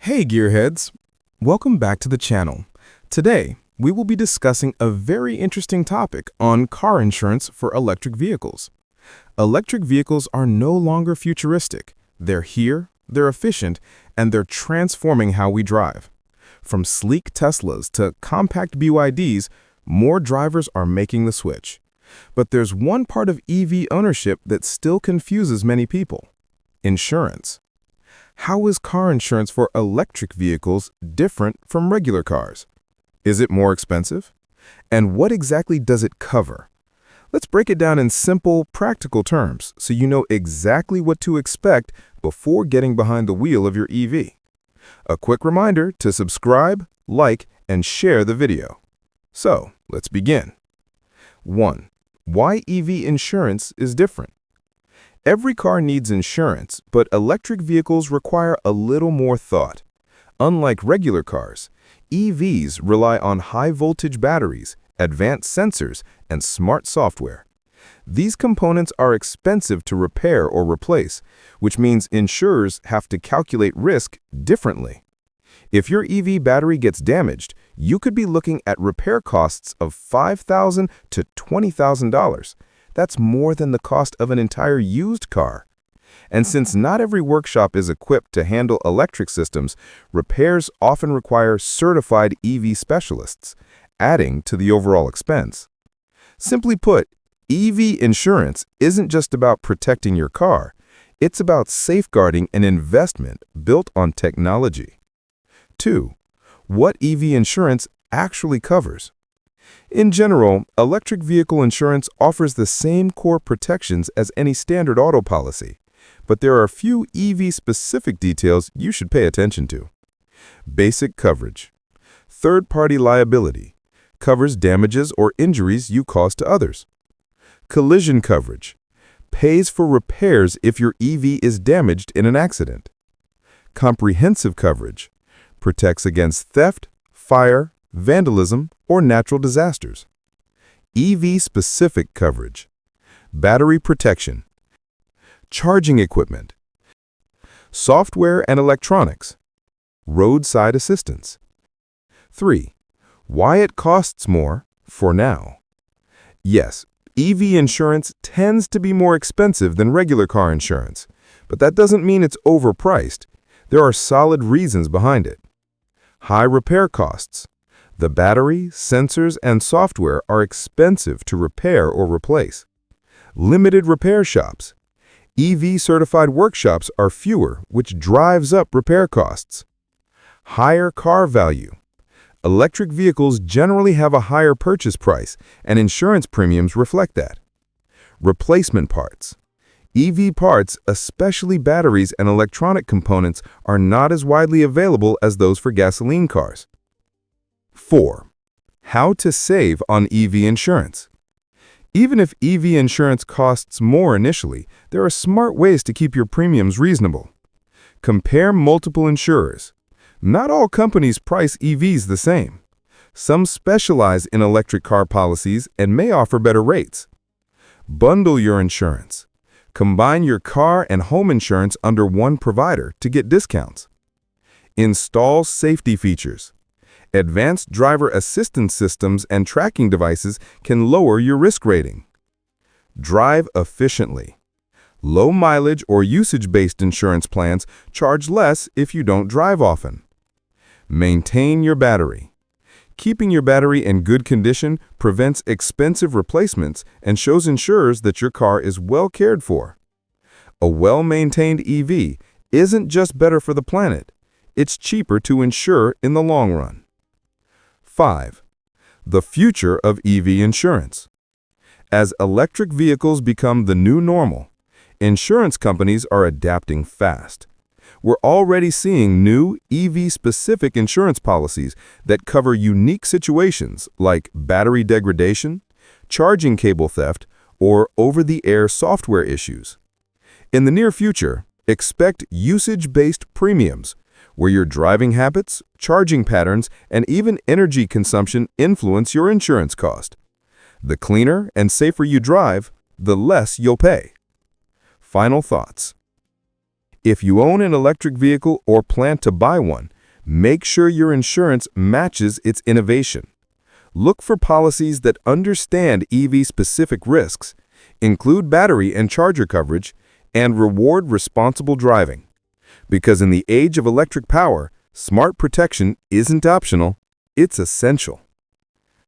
Hey gearheads! Welcome back to the channel. Today, we will be discussing a very interesting topic on car insurance for electric vehicles. Electric vehicles are no longer futuristic. They're here, they're efficient, and they're transforming how we drive. From sleek Teslas to compact BYDs, more drivers are making the switch. But there's one part of EV ownership that still confuses many people: insurance. How is car insurance for electric vehicles different from regular cars? Is it more expensive? And what exactly does it cover? Let's break it down in simple, practical terms so you know exactly what to expect before getting behind the wheel of your EV. A quick reminder to subscribe, like, and share the video. So, let's begin. 1. Why EV insurance is different. Every car needs insurance, but electric vehicles require a little more thought. Unlike regular cars, EVs rely on high-voltage batteries, advanced sensors, and smart software. These components are expensive to repair or replace, which means insurers have to calculate risk differently. If your EV battery gets damaged, you could be looking at repair costs of $5,000 to $20,000. That's more than the cost of an entire used car. And since not every workshop is equipped to handle electric systems, repairs often require certified EV specialists, adding to the overall expense. Simply put, EV insurance isn't just about protecting your car. It's about safeguarding an investment built on technology. 2. What EV insurance actually covers. In general, electric vehicle insurance offers the same core protections as any standard auto policy, but there are a few EV-specific details you should pay attention to. Basic coverage. Third-party liability covers damages or injuries you cause to others. Collision coverage pays for repairs if your EV is damaged in an accident. Comprehensive coverage protects against theft, fire, vandalism, or natural disasters. EV-specific coverage. Battery protection. Charging equipment. Software and electronics. Roadside assistance. 3. Why it costs more for now. Yes, EV insurance tends to be more expensive than regular car insurance, but that doesn't mean it's overpriced. There are solid reasons behind it. High repair costs. The battery, sensors, and software are expensive to repair or replace. Limited repair shops. EV-certified workshops are fewer, which drives up repair costs. Higher car value. Electric vehicles generally have a higher purchase price, and insurance premiums reflect that. Replacement parts. EV parts, especially batteries and electronic components, are not as widely available as those for gasoline cars. 4. How to save on EV insurance. Even if EV insurance costs more initially, there are smart ways to keep your premiums reasonable. Compare multiple insurers. Not all companies price EVs the same. Some specialize in electric car policies and may offer better rates. Bundle your insurance. Combine your car and home insurance under one provider to get discounts. Install safety features. Advanced driver assistance systems and tracking devices can lower your risk rating. Drive efficiently. Low mileage or usage-based insurance plans charge less if you don't drive often. Maintain your battery. Keeping your battery in good condition prevents expensive replacements and shows insurers that your car is well cared for. A well-maintained EV isn't just better for the planet, it's cheaper to insure in the long run. 5. The future of EV insurance. As electric vehicles become the new normal, insurance companies are adapting fast. We're already seeing new EV-specific insurance policies that cover unique situations like battery degradation, charging cable theft, or over-the-air software issues. In the near future, expect usage-based premiums, where your driving habits, charging patterns, and even energy consumption influence your insurance cost. The cleaner and safer you drive, the less you'll pay. Final thoughts. If you own an electric vehicle or plan to buy one, Make sure your insurance matches its innovation. Look for policies that understand EV-specific risks, include battery and charger coverage, and reward responsible driving. Because in the age of electric power, smart protection isn't optional, it's essential.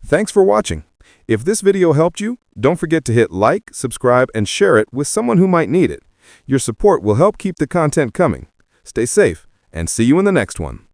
Thanks for watching. If this video helped you, don't forget to hit like, subscribe, and share it with someone who might need it. Your support will help keep the content coming. Stay safe, and see you in the next one.